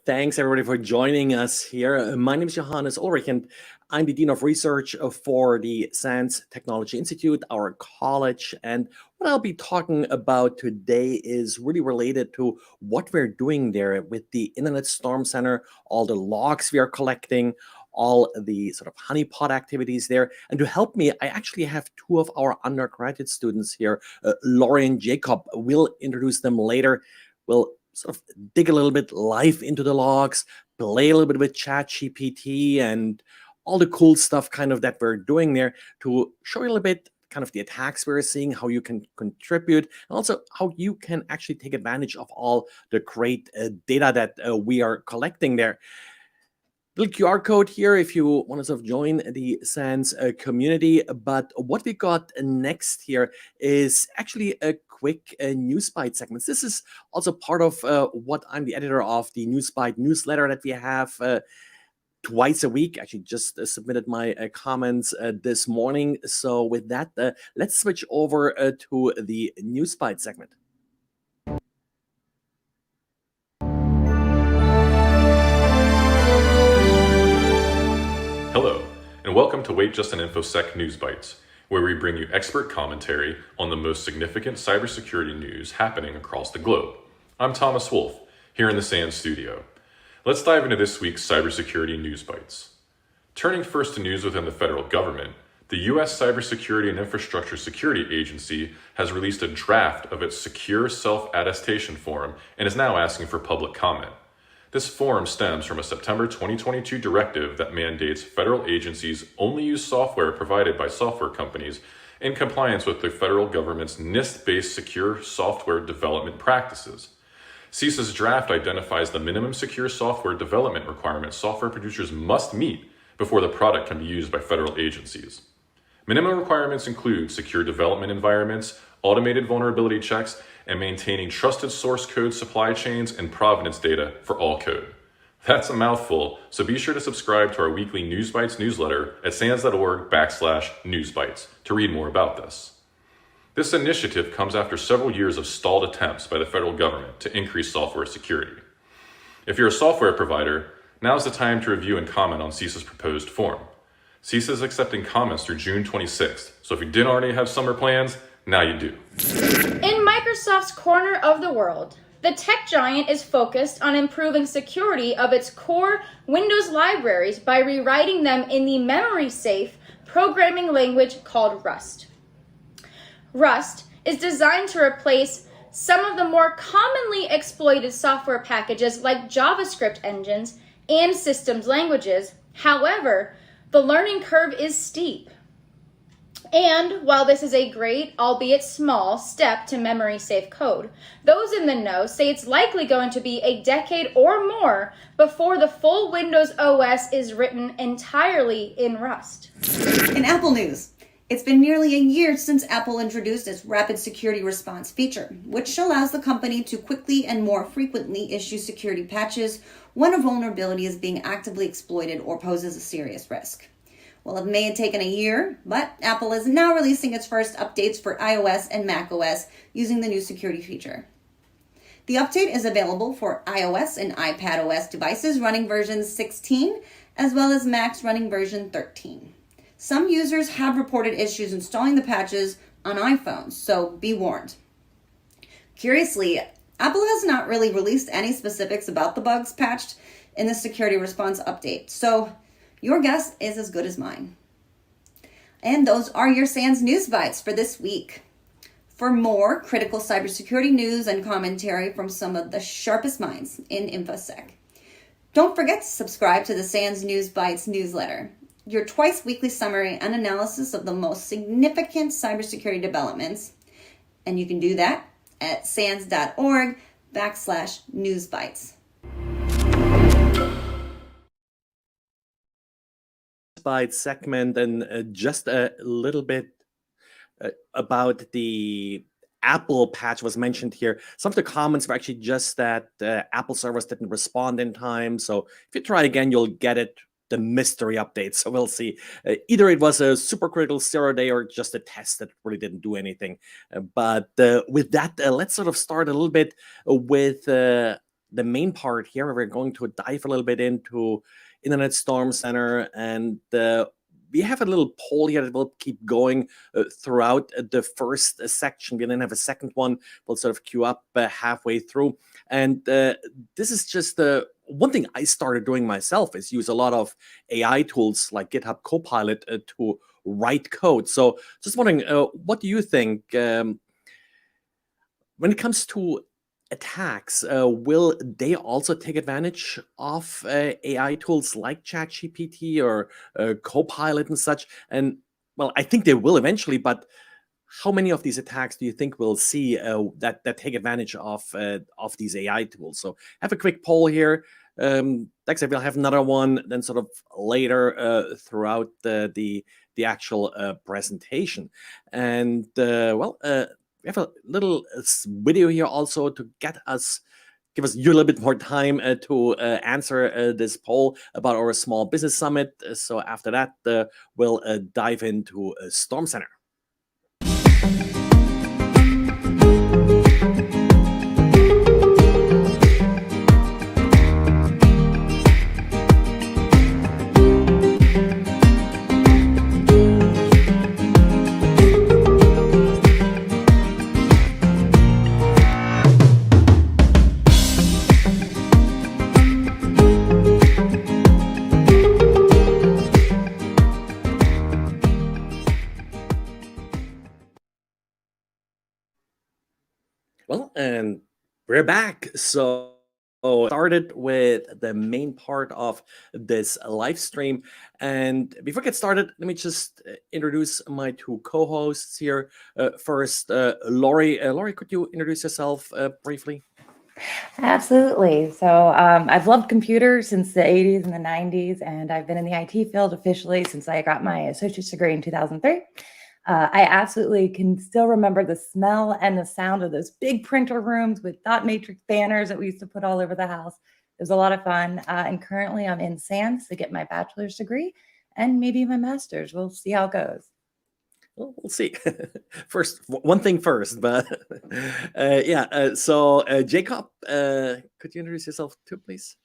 Thanks, everybody, for joining us here. My name is Johannes Ullrich, and I'm the Dean of Research for the SANS Technology Institute, our college. And what I'll be talking about today is really related to what we're doing there with the Internet Storm Center, all the logs we are collecting, all the sort of honeypot activities there. And to help me, I actually have two of our undergraduate students here, Laurie and Jacob. We'll introduce them later. We'll sort of dig a little bit live into the logs, play a little bit with ChatGPT and all the cool stuff kind of that we're doing there to show you a little bit kind of the attacks we're seeing, how you can contribute, and also how you can actually take advantage of all the great data that we are collecting there. Little QR code here if you want to sort of join the SANS community. But what we got next here is actually a quick News Bite segment. This is also part of what I'm the editor of the News Bite newsletter that we have twice a week. Actually just submitted my comments this morning. So with that, let's switch over to the News Bite segment. Hello, and welcome to Wait Just an Infosec News Bites, where we bring you expert commentary on the most significant cybersecurity news happening across the globe. I'm Thomas Wolf, here in the SANS studio. Let's dive into this week's cybersecurity news bites. Turning first to news within the federal government, the U.S. Cybersecurity and Infrastructure Security Agency has released a draft of its Secure Self-Attestation Form and is now asking for public comment. This form stems from a September 2022 directive that mandates federal agencies only use software provided by software companies in compliance with the federal government's NIST-based secure software development practices. CISA's draft identifies the minimum secure software development requirements software producers must meet before the product can be used by federal agencies. Minimum requirements include secure development environments, automated vulnerability checks, and maintaining trusted source code supply chains and provenance data for all code. That's a mouthful, so be sure to subscribe to our weekly News Bites newsletter at SANS.org/newsbites to read more about this. This initiative comes after several years of stalled attempts by the federal government to increase software security. If you're a software provider, now's the time to review and comment on CISA's proposed form. CISA is accepting comments through June 26th, so if you didn't already have summer plans, now you do. In Microsoft's corner of the world, the tech giant is focused on improving security of its core Windows libraries by rewriting them in the memory-safe programming language called Rust. Rust is designed to replace some of the more commonly exploited software packages like JavaScript engines and systems languages. However, the learning curve is steep. And while this is a great, albeit small, step to memory-safe code, those in the know say it's likely going to be a decade or more before the full Windows OS is written entirely in Rust. In Apple news, it's been nearly a year since Apple introduced its Rapid Security Response feature, which allows the company to quickly and more frequently issue security patches when a vulnerability is being actively exploited or poses a serious risk. Well, it may have taken a year, but Apple is now releasing its first updates for iOS and macOS using the new security feature. The update is available for iOS and iPadOS devices running version 16, as well as Macs running version 13. Some users have reported issues installing the patches on iPhones, so be warned. Curiously, Apple has not really released any specifics about the bugs patched in the security response update, so your guess is as good as mine. And those are your SANS News Bites for this week. For more critical cybersecurity news and commentary from some of the sharpest minds in InfoSec, don't forget to subscribe to the SANS News Bites newsletter, your twice-weekly summary and analysis of the most significant cybersecurity developments. And you can do that at SANS.org/newsbites. Bite segment and just a little bit about the Apple patch was mentioned here. Some of the comments were actually just that Apple servers didn't respond in time. So if you try again, you'll get it, the mystery update. So we'll see. Either it was a supercritical 0-day or just a test that really didn't do anything. But with that, let's sort of start a little bit with the main part here. We're going to dive a little bit into Internet Storm Center, and we have a little poll here that will keep going throughout the first section. We then have a second one. We'll sort of queue up halfway through. And this is just one thing I started doing myself is use a lot of AI tools like GitHub Copilot to write code. So just wondering, what do you think when it comes to attacks? Will they also take advantage of AI tools like ChatGPT or Copilot and such? And well, I think they will eventually, but how many of these attacks do you think we'll see that take advantage of these AI tools? So have a quick poll here. Like I said, we'll have another one then sort of later throughout the actual presentation. And we have a little video here also to give us you a little bit more time to answer this poll about our small business summit. So after that, we'll dive into Storm Center. Well, and we're back. So started with the main part of this live stream. And before I get started, let me just introduce my two co-hosts here. First, Lori. Lori, could you introduce yourself briefly? Absolutely. So I've loved computers since the 80s and the 90s, and I've been in the IT field officially since I got my associate's degree in 2003. I absolutely can still remember the smell and the sound of those big printer rooms with dot matrix banners that we used to put all over the house. It was a lot of fun. And currently I'm in SANS to get my bachelor's degree and maybe my master's. We'll see how it goes. Well, we'll see. First, one thing first, but So Jacob, could you introduce yourself too, please?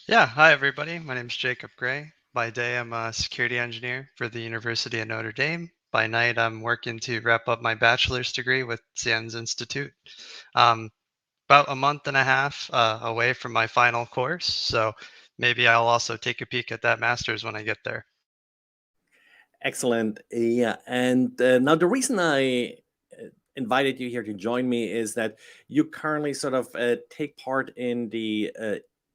Yeah, hi everybody. My name is Jacob Gray. By day, I'm a security engineer for the University of Notre Dame. By night, I'm working to wrap up my bachelor's degree with SANS Institute. About a month and a half away from my final course, so maybe I'll also take a peek at that master's when I get there. Excellent. Yeah, and now the reason I invited you here to join me is that you currently sort of take part in the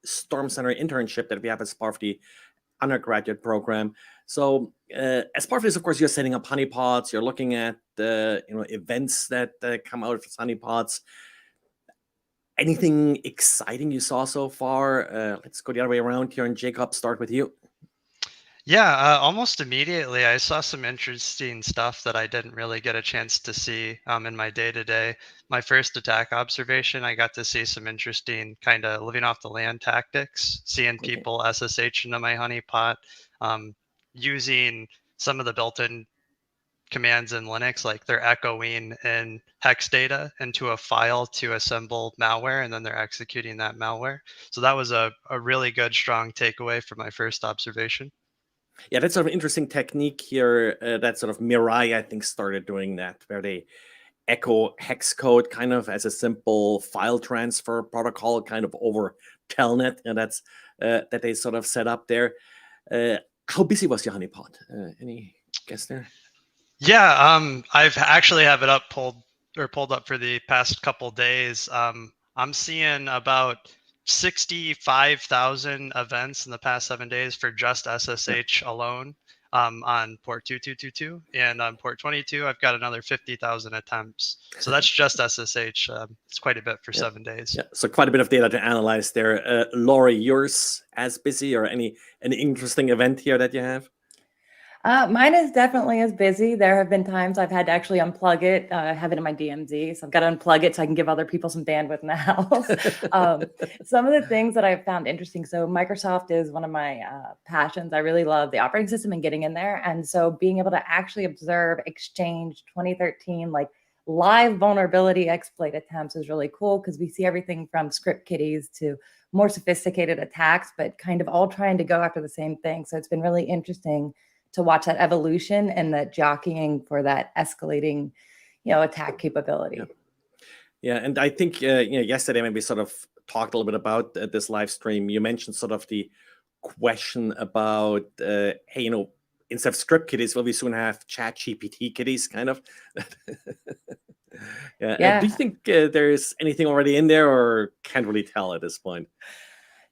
Storm Center internship that we have as part of the undergraduate program. So as part of this, of course, you're setting up honeypots. You're looking at events that come out of honeypots. Anything exciting you saw so far? Let's go the other way around here, and Jacob, start with you. Yeah, almost immediately I saw some interesting stuff that I didn't really get a chance to see in my day-to-day. My first attack observation, I got to see some interesting kind of living off the land tactics, seeing people SSH into my honeypot, using some of the built-in commands in Linux, like they're echoing in hex data into a file to assemble malware, and then they're executing that malware. So that was a really good, strong takeaway from my first observation. Yeah, that's sort of an interesting technique here. That sort of Mirai, I think, started doing that, where they echo hex code kind of as a simple file transfer protocol, kind of over telnet, and that's that they sort of set up there. How busy was your honeypot? Any guess there? Yeah, I've actually have it pulled up for the past couple days. I'm seeing about 65,000 events in the past 7 days for just SSH alone on port 2222, and on port 22 I've got another 50,000 attempts. So that's just SSH. It's quite a bit for 7 days. Yeah, so quite a bit of data to analyze there. Laurie, yours as busy, or any interesting event here that you have? Mine is definitely as busy. There have been times I've had to actually unplug it, have it in my DMZ. So I've got to unplug it so I can give other people some bandwidth in the house. Some of the things that I've found interesting. So Microsoft is one of my passions. I really love the operating system and getting in there. And so being able to actually observe Exchange 2013, like live vulnerability exploit attempts is really cool because we see everything from script kiddies to more sophisticated attacks, but kind of all trying to go after the same thing. So it's been really interesting to watch that evolution and that jockeying for that escalating, attack capability. Yeah, and I think yesterday when we sort of talked a little bit about this live stream, you mentioned sort of the question about hey, instead of script kiddies, will we soon have chat GPT kiddies, kind of? Yeah. Do you think there's anything already in there, or can't really tell at this point?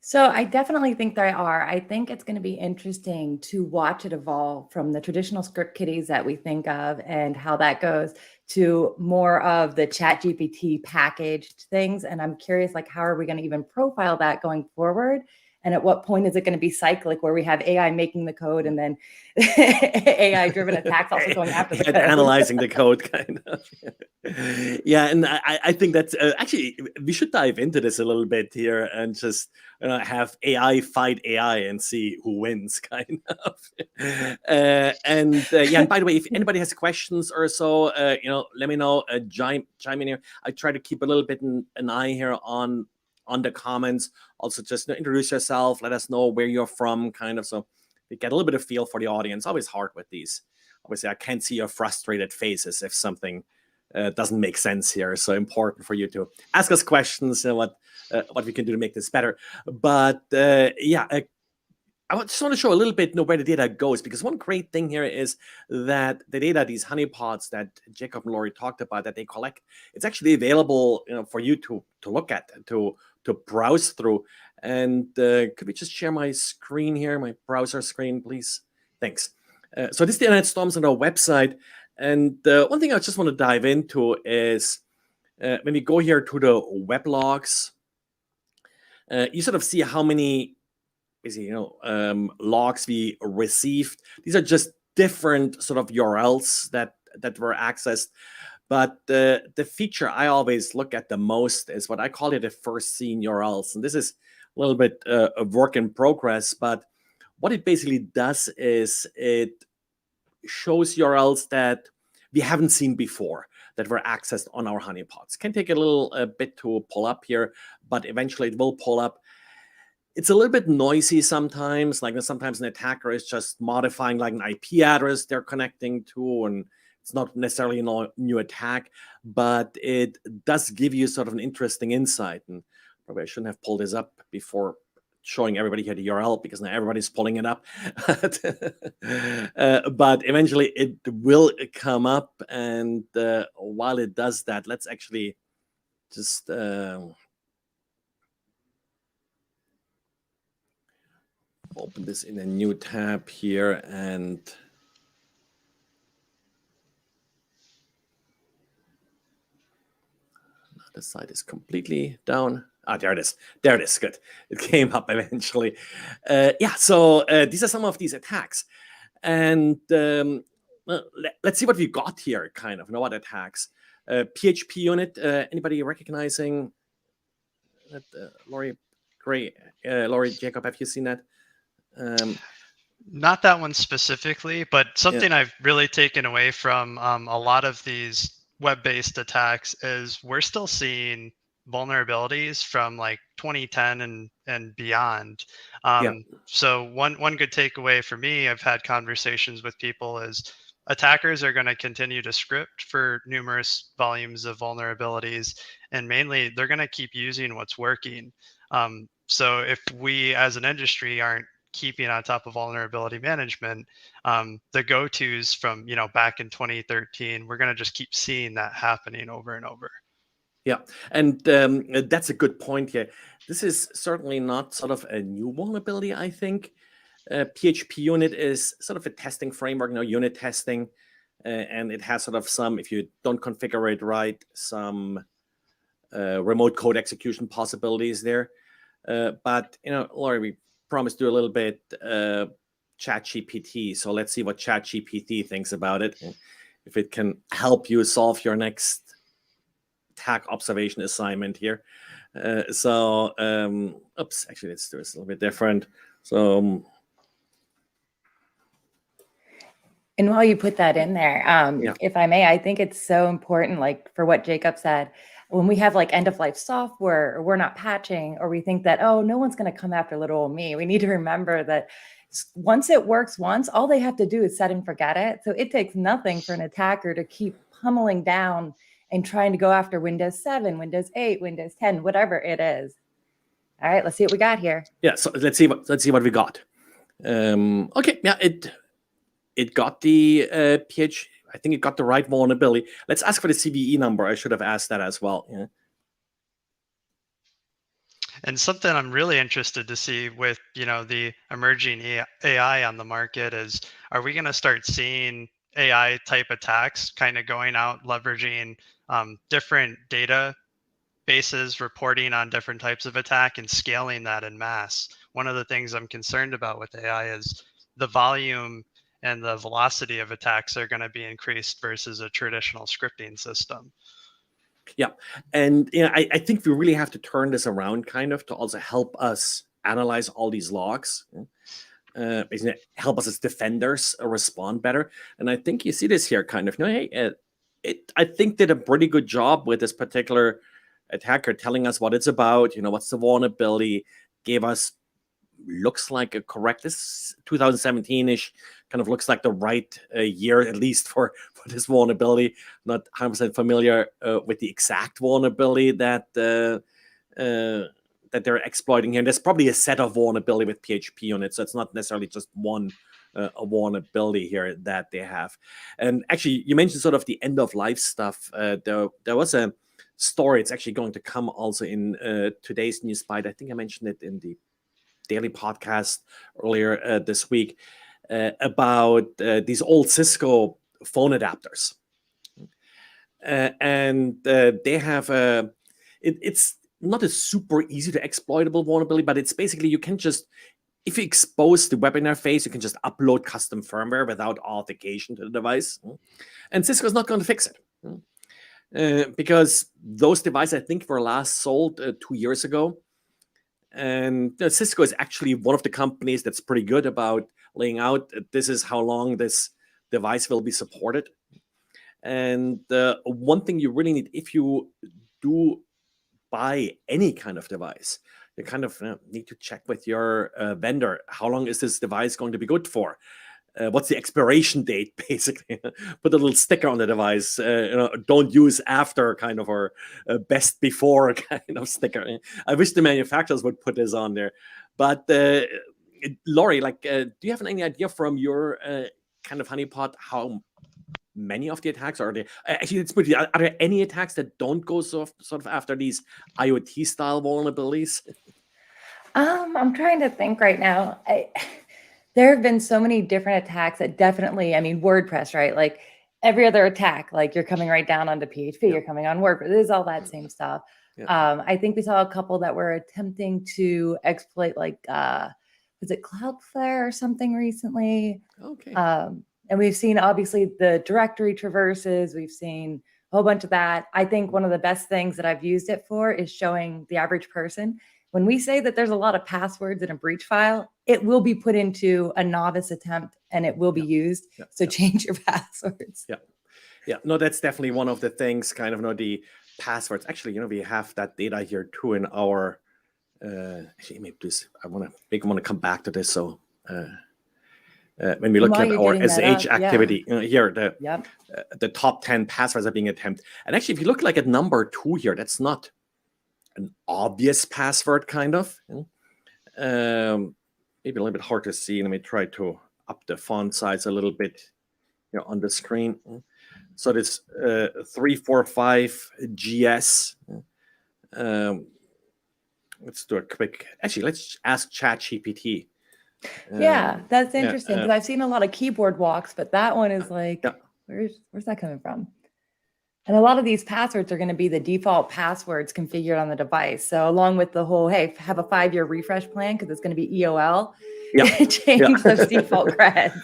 So I definitely think there are. I think it's going to be interesting to watch it evolve from the traditional script kiddies that we think of and how that goes to more of the chat GPT packaged things. And I'm curious, like, how are we going to even profile that going forward? And at what point is it going to be cyclic where we have AI making the code and then AI driven attacks also going after the code? Analyzing the code, kind of. Yeah, and I think that's actually, we should dive into this a little bit here and just have AI fight AI and see who wins, kind of. And by the way, if anybody has questions or so, let me know. Chime in here. I try to keep a little bit an eye here on the comments. Also, just introduce yourself, let us know where you're from, kind of, so we get a little bit of feel for the audience. Always hard with these. Obviously, I can't see your frustrated faces if something doesn't make sense here. So important for you to ask us questions and what we can do to make this better. But I just want to show a little bit where the data goes, because one great thing here is that the data, these honeypots that Jacob and Laurie talked about, that they collect, it's actually available for you to look at, to browse through. And could we just share my screen here, my browser screen, please? Thanks. So this is the Internet Storms on our website. And one thing I just want to dive into is when we go here to the web logs, you sort of see how many logs we received. These are just different sort of URLs that were accessed. But the feature I always look at the most is what I call it the first seen URLs. And this is a little bit a work in progress. But what it basically does is it shows URLs that we haven't seen before that were accessed on our honeypots. Can take a little bit to pull up here, but eventually it will pull up. It's a little bit noisy sometimes. Like sometimes an attacker is just modifying like an IP address they're connecting to, and it's not necessarily a new attack, but it does give you sort of an interesting insight. And probably I shouldn't have pulled this up before showing everybody here the URL, because now everybody's pulling it up. But eventually it will come up. And while it does that, let's actually just open this in a new tab here. And the site is completely down. There it is. There it is. Good. It came up eventually. So these are some of these attacks. And let's see what we got here, kind of. What attacks? PHP unit. Anybody recognizing that? Laurie, great. Laurie, Jacob, have you seen that? Not that one specifically, but something I've really taken away from a lot of these web-based attacks is we're still seeing vulnerabilities from like 2010 and beyond. So one good takeaway for me, I've had conversations with people, is attackers are going to continue to script for numerous volumes of vulnerabilities, and mainly they're going to keep using what's working. So if we as an industry aren't keeping on top of vulnerability management, the go-tos from back in 2013, we're going to just keep seeing that happening over and over. Yeah, and that's a good point here. This is certainly not sort of a new vulnerability, I think. PHP unit is sort of a testing framework, unit testing, and it has sort of some, if you don't configure it right, some remote code execution possibilities there. But, Laurie, we promised to do a little bit ChatGPT, so let's see what ChatGPT thinks about it, and if it can help you solve your next attack observation assignment here. Oops, actually, let's do this a little bit different. So And while you put that in there, Yeah. if I may, I think it's so important, like for what Jacob said, when we have like end of life software or we're not patching, or we think that, oh, no one's going to come after little old me. We need to remember that once it works once, all they have to do is set and forget it. So it takes nothing for an attacker to keep pummeling down and trying to go after Windows 7, Windows 8, Windows 10, whatever it is. All right, let's see what we got here. Yeah, so let's see what we got. Okay, yeah, it got the PH. I think it got the right vulnerability. Let's ask for the CVE number. I should have asked that as well. Yeah. And something I'm really interested to see with, the emerging AI on the market is, are we going to start seeing AI type attacks kind of going out, leveraging different databases, reporting on different types of attack and scaling that in mass? One of the things I'm concerned about with AI is the volume and the velocity of attacks are going to be increased versus a traditional scripting system. Yeah, and I think we really have to turn this around, kind of, to also help us analyze all these logs, help us as defenders respond better. And I think you see this here, kind of. Hey, I think did a pretty good job with this particular attacker, telling us what it's about. What's the vulnerability? Gave us looks like a correct. This 2017-ish kind of looks like the right year, at least for this vulnerability. Not 100% familiar with the exact vulnerability that they're exploiting here. And there's probably a set of vulnerability with PHP on it, so it's not necessarily just one a vulnerability here that they have. And actually, you mentioned sort of the end of life stuff. There was a story. It's actually going to come also in today's news bite. I think I mentioned it in the daily podcast earlier this week about these old Cisco phone adapters. And they have it's not a super easy to exploitable vulnerability, but it's basically you can just, if you expose the web interface, you can just upload custom firmware without authentication to the device. And Cisco is not going to fix it because those devices, I think, were last sold 2 years ago. And Cisco is actually one of the companies that's pretty good about laying out this is how long this device will be supported. And one thing you really need, if you do buy any kind of device, you kind of need to check with your vendor, how long is this device going to be good for? What's the expiration date, basically? Put a little sticker on the device, don't use after, kind of, or best before kind of sticker. I wish the manufacturers would put this on there. But Laurie, do you have any idea from your kind of honeypot how many of the attacks are there? Actually, let's put it, are there any attacks that don't go sort of after these IoT style vulnerabilities? I'm trying to think right now. There have been so many different attacks that definitely, WordPress, right? Like every other attack, like you're coming right down onto PHP, you're coming on WordPress. It is all that same stuff. Yeah. I think we saw a couple that were attempting to exploit, was it Cloudflare or something recently? Okay. And we've seen, obviously, the directory traverses. We've seen a whole bunch of that. I think one of the best things that I've used it for is showing the average person. When we say that there's a lot of passwords in a breach file, it will be put into a novice attempt and it will be used. So change your passwords. Yeah. No, that's definitely one of the things, kind of, the passwords. Actually, we have that data here too in our, actually, maybe this, I want to come back to this. So when we look at our SH activity here, the top 10 passwords are being attempted. And actually, if you look at number 2 here, that's not an obvious password, kind of. Maybe a little bit hard to see. Let me try to up the font size a little bit on the screen. So this 345 GS. Let's do a quick. Actually, let's ask ChatGPT. Yeah, that's interesting because I've seen a lot of keyboard walks, but that one is where's that coming from? And a lot of these passwords are going to be the default passwords configured on the device. So along with the whole, hey, have a 5-year refresh plan because it's going to be EOL, change those default creds.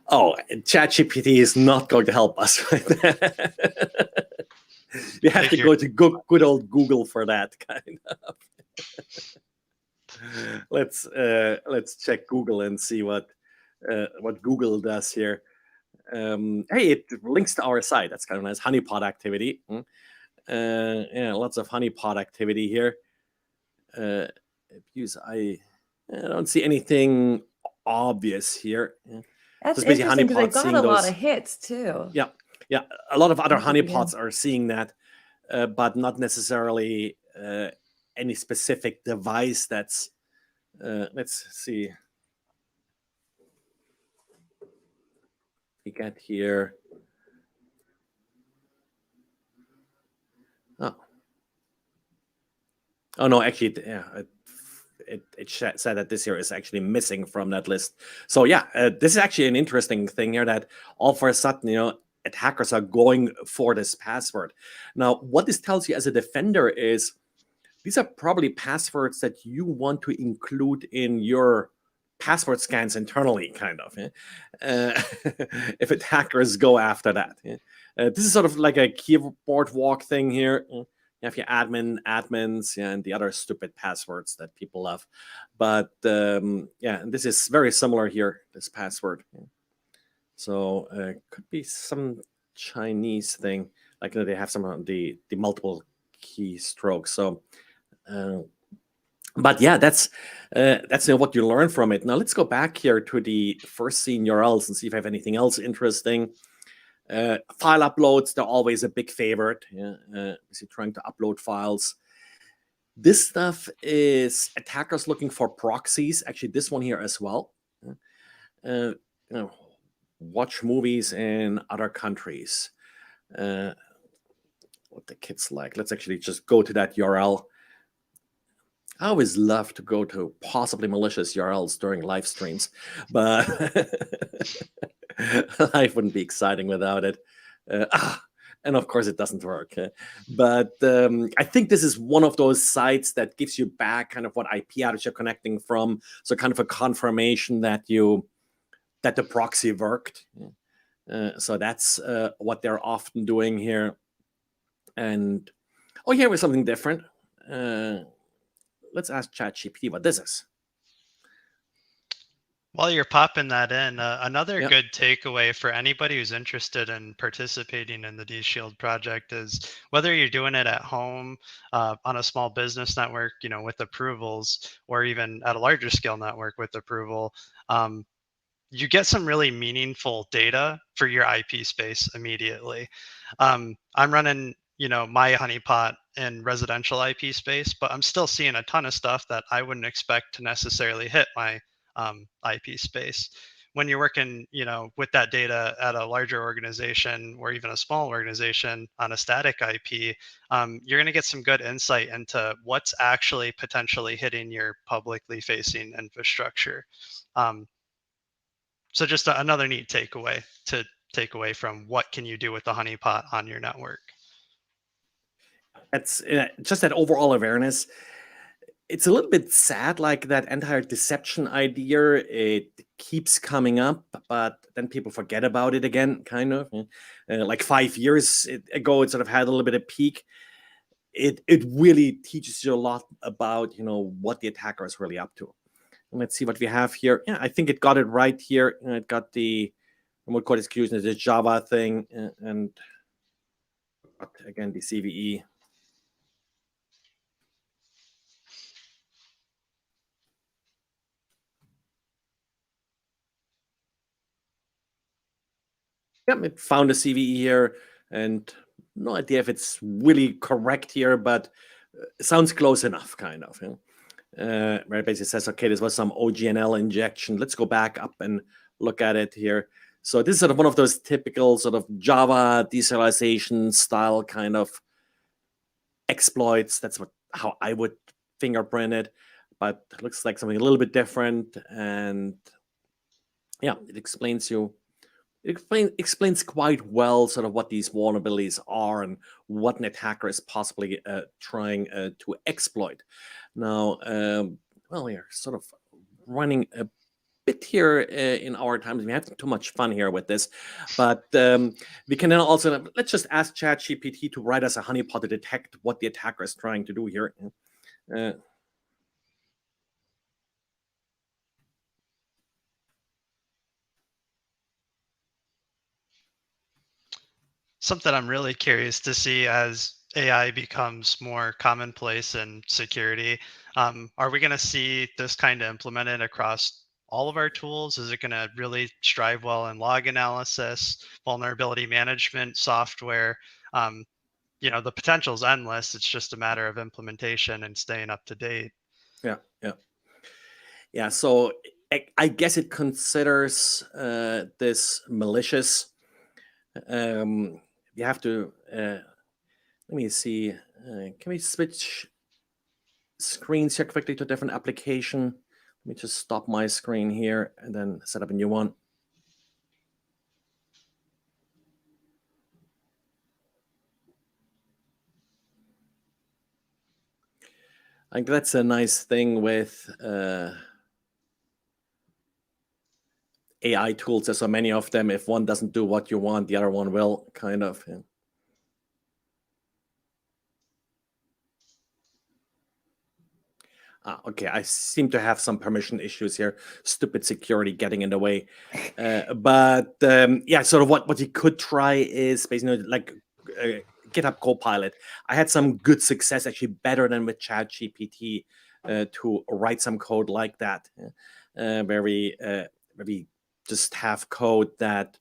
Oh, ChatGPT is not going to help us with that. You have to go to good old Google for that, kind of. Let's check Google and see what what Google does here. Hey, it links to our site. That's kind of nice. Honeypot activity. Yeah, lots of honeypot activity here. Abuse. I don't see anything obvious here. Yeah. That's So it's basically interesting because they've honeypots got seeing a lot those. of hits too. Yeah, yeah. A lot of other Seems to be, honeypots are seeing that, but not necessarily any specific device that's. Let's see. We get here. Oh no, actually, yeah, it said that this here is actually missing from that list. So yeah, this is actually an interesting thing here that all of a sudden, attackers are going for this password. Now, what this tells you as a defender is these are probably passwords that you want to include in your password scans internally, kind of. If attackers go after that. This is sort of like a keyboard walk thing here. You have your admins, and the other stupid passwords that people love. But yeah, this is very similar here, this password. So could be some Chinese thing, like they have some of the multiple keystrokes. So, but yeah, that's what you learn from it. Now let's go back here to the first scene URLs and see if I have anything else interesting. File uploads, they're always a big favorite. Yeah, if you're trying to upload files. This stuff is attackers looking for proxies. Actually, this one here as well. Watch movies in other countries. What the kids like. Let's actually just go to that URL. I always love to go to possibly malicious URLs during live streams, but life wouldn't be exciting without it. And of course, it doesn't work. But I think this is one of those sites that gives you back kind of what IP address you're connecting from. So kind of a confirmation that the proxy worked. So that's what they're often doing here. And here was something different. Let's ask ChatGPT what this is. While you're popping that in, another good takeaway for anybody who's interested in participating in the DShield project is whether you're doing it at home, on a small business network, with approvals, or even at a larger scale network with approval, you get some really meaningful data for your IP space immediately. I'm running my honeypot in residential IP space, but I'm still seeing a ton of stuff that I wouldn't expect to necessarily hit my IP space. When you're working, with that data at a larger organization or even a small organization on a static IP, you're going to get some good insight into what's actually potentially hitting your publicly facing infrastructure. So just another neat takeaway to take away from what can you do with the honeypot on your network. It's just that overall awareness. It's a little bit sad, like that entire deception idea. It keeps coming up, but then people forget about it again, kind of. Like 5 years ago, it sort of had a little bit of peak. It really teaches you a lot about, what the attacker is really up to. And let's see what we have here. Yeah, I think it got it right here. It got the remote code execution, the Java thing, and again, the CVE. Yep, it found a CVE here, and no idea if it's really correct here, but it sounds close enough, kind of. Where it basically says, okay, this was some OGNL injection. Let's go back up and look at it here. So this is sort of one of those typical sort of Java deserialization style kind of exploits. That's how I would fingerprint it, but it looks like something a little bit different. And yeah, it explains quite well sort of what these vulnerabilities are and what an attacker is possibly trying to exploit. Now, we are sort of running a bit here in our times. We have too much fun here with this, but we can then also, let's just ask ChatGPT to write us a honeypot to detect what the attacker is trying to do here. something I'm really curious to see as AI becomes more commonplace in security. Are we going to see this kind of implemented across all of our tools? Is it going to really strive well in log analysis, vulnerability management software? The potential is endless. It's just a matter of implementation and staying up to date. Yeah. So I guess it considers this malicious. You have to. Let me see. Can we switch screens here quickly to a different application? Let me just stop my screen here and then set up a new one. I think that's a nice thing with AI tools. There's so many of them. If one doesn't do what you want, the other one will, kind of. Yeah. Okay, I seem to have some permission issues here. Stupid security getting in the way. But yeah, sort of what you could try is basically like GitHub Copilot. I had some good success, actually better than with ChatGPT, to write some code like that, where we just have code that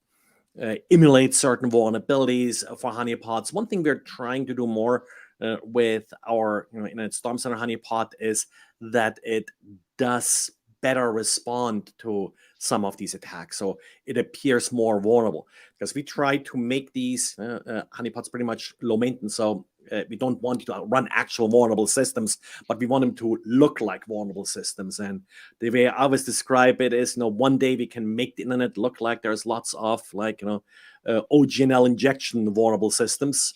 emulates certain vulnerabilities for honeypots. One thing we're trying to do more with our Storm Center honeypot is that it does better respond to some of these attacks. So it appears more vulnerable because we try to make these honeypots pretty much low maintenance. So we don't want you to run actual vulnerable systems, but we want them to look like vulnerable systems. And the way I always describe it is, one day we can make the internet look like there's lots of OGNL injection vulnerable systems,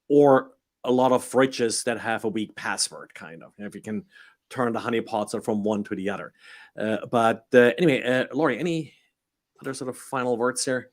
or a lot of fridges that have a weak password, kind of. If you can turn the honeypots from one to the other. But anyway, Lori, any other sort of final words here?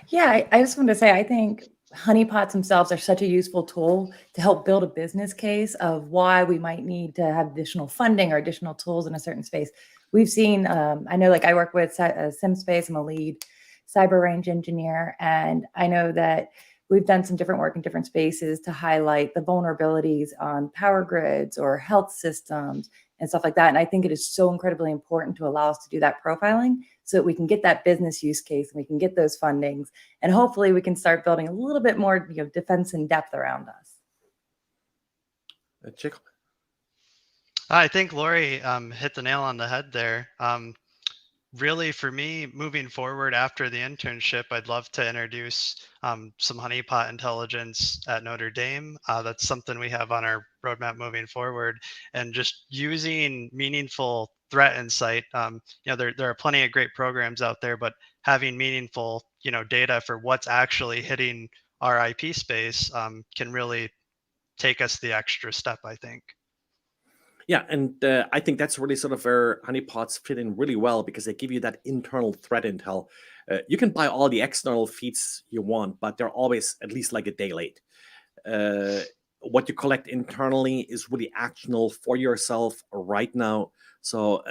Yeah, I just wanted to say, I think honeypots themselves are such a useful tool to help build a business case of why we might need to have additional funding or additional tools in a certain space. We've seen, I know, like I work with SimSpace, I'm a lead cyber range engineer, and I know that we've done some different work in different spaces to highlight the vulnerabilities on power grids or health systems and stuff like that. And I think it is so incredibly important to allow us to do that profiling so that we can get that business use case and we can get those fundings. And hopefully we can start building a little bit more defense in depth around us. Jacob? I think Lori hit the nail on the head there. Really, for me, moving forward after the internship, I'd love to introduce some honeypot intelligence at Notre Dame. That's something we have on our roadmap moving forward, and just using meaningful threat insight. There are plenty of great programs out there, but having meaningful, data for what's actually hitting our IP space can really take us the extra step, I think. Yeah, and I think that's really sort of where honeypots fit in really well, because they give you that internal threat intel. You can buy all the external feeds you want, but they're always at least like a day late. What you collect internally is really actionable for yourself right now. So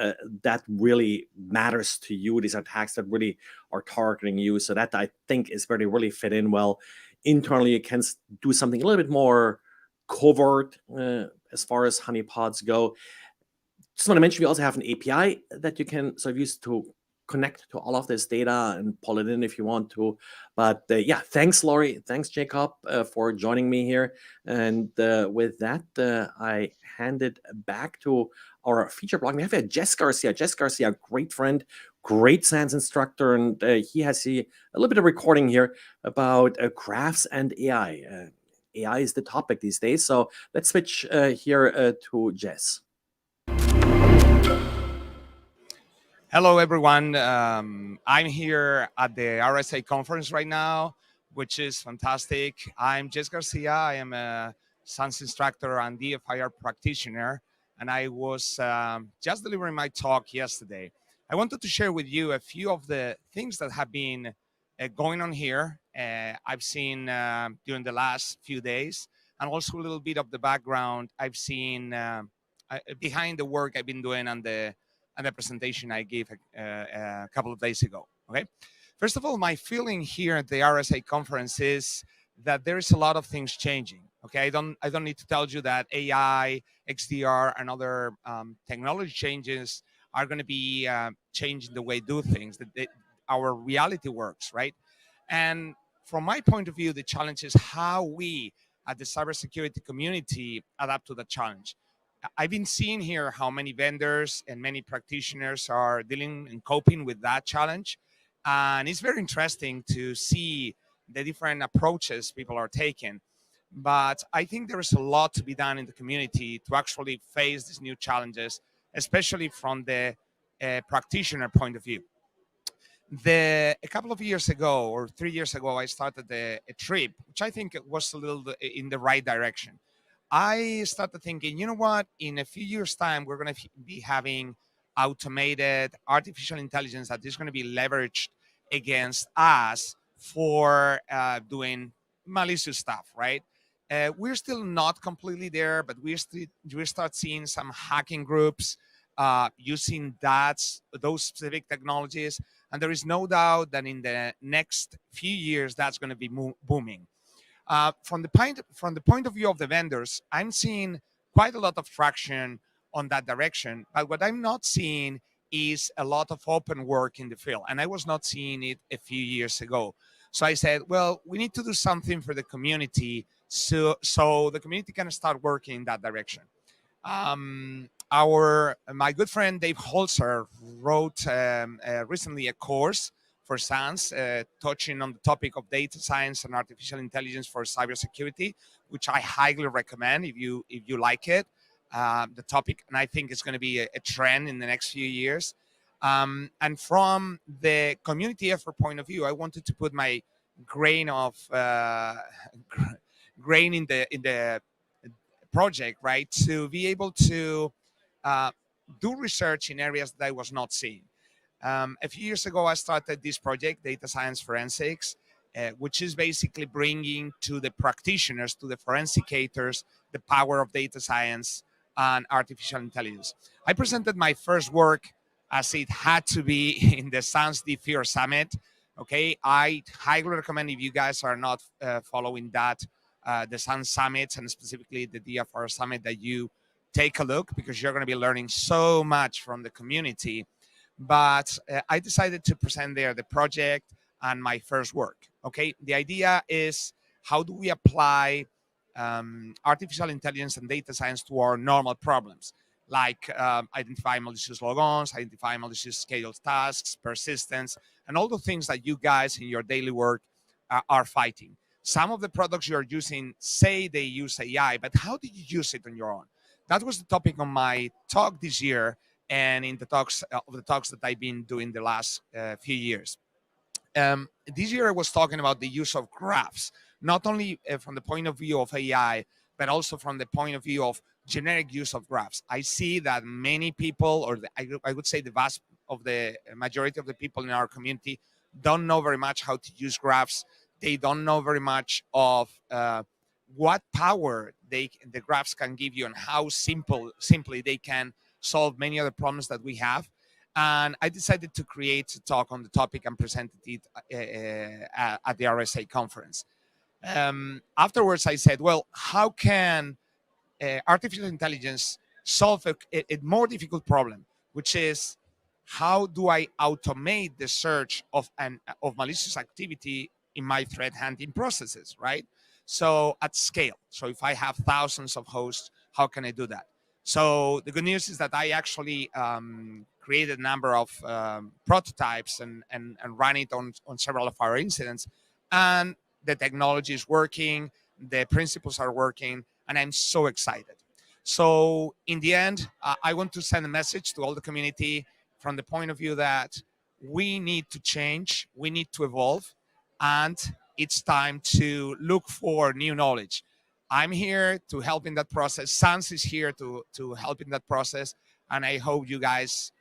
that really matters to you. These are attacks that really are targeting you. So that, I think, is where they really fit in well. Internally, you can do something a little bit more covert as far as honeypots go. Just want to mention, we also have an API that you can sort of use to connect to all of this data and pull it in if you want to. But yeah, thanks, Lori. Thanks, Jacob, for joining me here. And with that, I hand it back to our feature blog. We have Jess Garcia. Jess Garcia, great friend, great SANS instructor, and he has a little bit of recording here about graphs and AI. AI is the topic these days. So let's switch here to Jess. Hello, everyone. I'm here at the RSA conference right now, which is fantastic. I'm Jess Garcia. I am a SANS instructor and DFIR practitioner, and I was just delivering my talk yesterday. I wanted to share with you a few of the things that have been going on here. I've seen during the last few days, and also a little bit of the background I've seen behind the work I've been doing on the presentation I gave a couple of days ago. Okay, first of all, my feeling here at the RSA conference is that there is a lot of things changing. Okay, I don't need to tell you that AI, XDR, and other technology changes are going to be changing the way we do things, that our reality works, right? And from my point of view, the challenge is how we at the cybersecurity community adapt to the challenge. I've been seeing here how many vendors and many practitioners are dealing and coping with that challenge. And it's very interesting to see the different approaches people are taking. But I think there is a lot to be done in the community to actually face these new challenges, especially from the practitioner point of view. A couple of years ago, or 3 years ago, I started a trip, which I think was a little in the right direction. I started thinking, you know what? In a few years' time, we're going to be having automated artificial intelligence that is going to be leveraged against us for doing malicious stuff, right? We're still not completely there, but we start seeing some hacking groups using those specific technologies, and there is no doubt that in the next few years that's going to be booming. From the point of view of the vendors, I'm seeing quite a lot of traction on that direction, but what I'm not seeing is a lot of open work in the field, and I was not seeing it a few years ago. So I said, well, we need to do something for the community, so the community can start working in that direction. My good friend Dave Holzer wrote recently a course for SANS, touching on the topic of data science and artificial intelligence for cybersecurity, which I highly recommend if you like it, the topic, and I think it's going to be a trend in the next few years. And from the community effort point of view, I wanted to put my grain in the project, right, to be able to do research in areas that I was not seeing. A few years ago, I started this project, Data Science Forensics, which is basically bringing to the practitioners, to the forensicators, the power of data science and artificial intelligence. I presented my first work as it had to be in the SANS.edu Summit. Okay, I highly recommend, if you guys are not following that, the SANS Summits and specifically the DFR Summit, that you take a look, because you're going to be learning so much from the community. But I decided to present there the project and my first work. Okay, the idea is, how do we apply artificial intelligence and data science to our normal problems, like identify malicious logons, identify malicious scheduled tasks, persistence, and all the things that you guys in your daily work are fighting. Some of the products you're using say they use AI, but how do you use it on your own? That was the topic of my talk this year, and in the talks that I've been doing the last few years. This year I was talking about the use of graphs, not only from the point of view of AI, but also from the point of view of generic use of graphs. I see that many people, or I would say the majority of the people in our community, don't know very much how to use graphs. They don't know very much of what power the graphs can give you, and how simply they can solve many other problems that we have. And I decided to create a talk on the topic and presented it at the RSA conference. Afterwards, I said, well, how can artificial intelligence solve a more difficult problem, which is, how do I automate the search of malicious activity in my threat hunting processes, right? So at scale. So if I have thousands of hosts, how can I do that? So the good news is that I actually created a number of prototypes and ran it on several of our incidents. And the technology is working, the principles are working, and I'm so excited. So in the end, I want to send a message to all the community from the point of view that we need to change, we need to evolve, and it's time to look for new knowledge. I'm here to help in that process. SANS is here to help in that process, and I hope you guys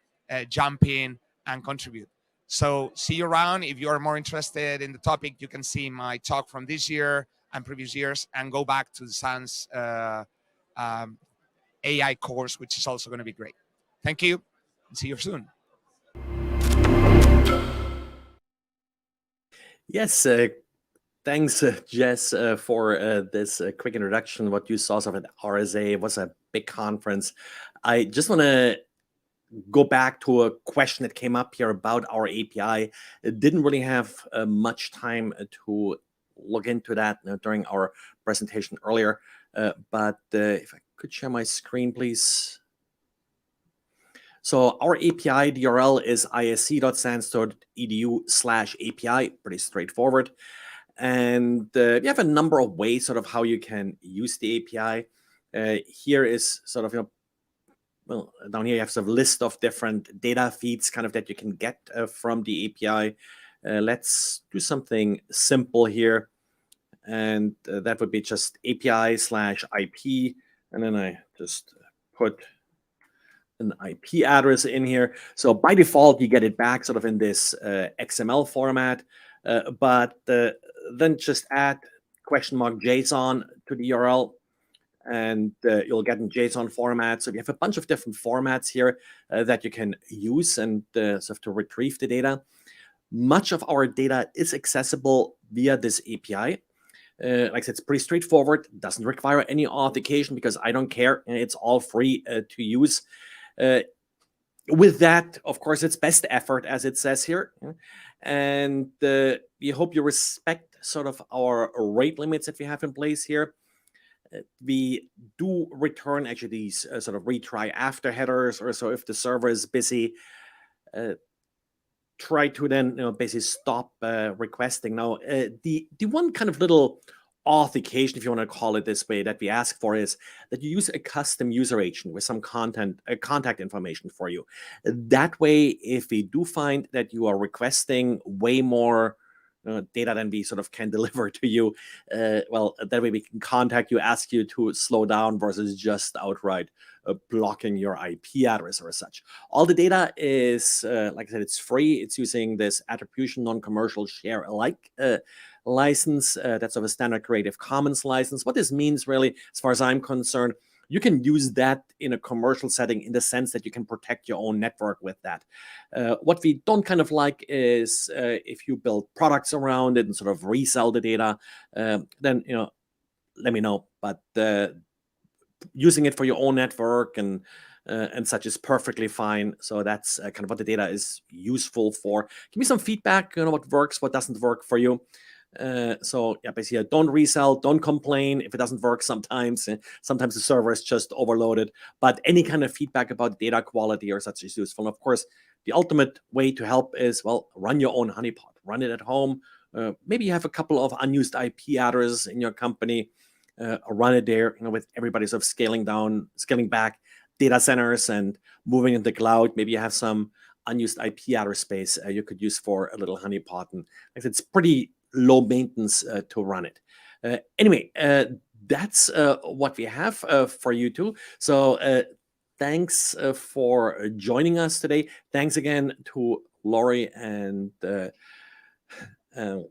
jump in and contribute. So see you around. If you are more interested in the topic, you can see my talk from this year and previous years, and go back to the SANS AI course, which is also going to be great. Thank you, and see you soon. Yes, Thanks, Jess, for this quick introduction. What you saw sort of at RSA was a big conference. I just want to go back to a question that came up here about our API. It didn't really have much time to look into that during our presentation earlier, but if I could share my screen, please. So our API, the URL is isc.sans.edu/API, pretty straightforward. And you have a number of ways sort of how you can use the API. Here is sort of, well, down here you have sort of a list of different data feeds kind of that you can get from the API. Let's do something simple here. And that would be just API/IP. And then I just put an IP address in here. So by default, you get it back sort of in this XML format, but then just add $JSON to the URL, and you'll get in JSON format. So we have a bunch of different formats here that you can use and sort of to retrieve the data. Much of our data is accessible via this API. Like I said, it's pretty straightforward. It doesn't require any authentication because I don't care. It's all free to use. With that, of course, it's best effort, as it says here. And we hope you respect sort of our rate limits that we have in place here. We do return actually these sort of retry after headers, or so if the server is busy. Try to then basically stop requesting. Now, the one kind of little authentication, if you want to call it this way, that we ask for is that you use a custom user agent with some contact information for you. That way, if we do find that you are requesting way more data than we sort of can deliver to you, well, that way we can contact you, ask you to slow down versus just outright blocking your IP address or such. All the data is, like I said, it's free. It's using this attribution non-commercial share alike license. That's of a standard Creative Commons license. What this means really, as far as I'm concerned, you can use that in a commercial setting in the sense that you can protect your own network with that. What we don't kind of like is if you build products around it and sort of resell the data, then, let me know. But using it for your own network and such is perfectly fine. So that's kind of what the data is useful for. Give me some feedback, what works, what doesn't work for you. So yeah, basically, don't resell, don't complain if it doesn't work sometimes. Sometimes the server is just overloaded, but any kind of feedback about data quality or such is useful. And of course, the ultimate way to help is, well, run your own honeypot, run it at home. Maybe you have a couple of unused IP addresses in your company, run it there, with everybody sort of scaling back data centers and moving into the cloud. Maybe you have some unused IP address space you could use for a little honeypot. And it's pretty low maintenance to run it. Anyway, that's what we have for you too. So thanks for joining us today. Thanks again to Lori and I'm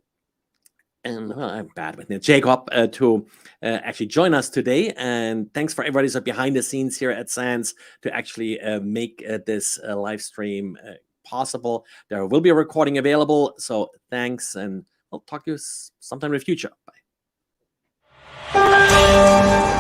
bad with it, Jacob, to actually join us today. And thanks for everybody who's behind the scenes here at SANS to actually make this live stream possible. There will be a recording available. So thanks, and I'll talk to you sometime in the future. Bye.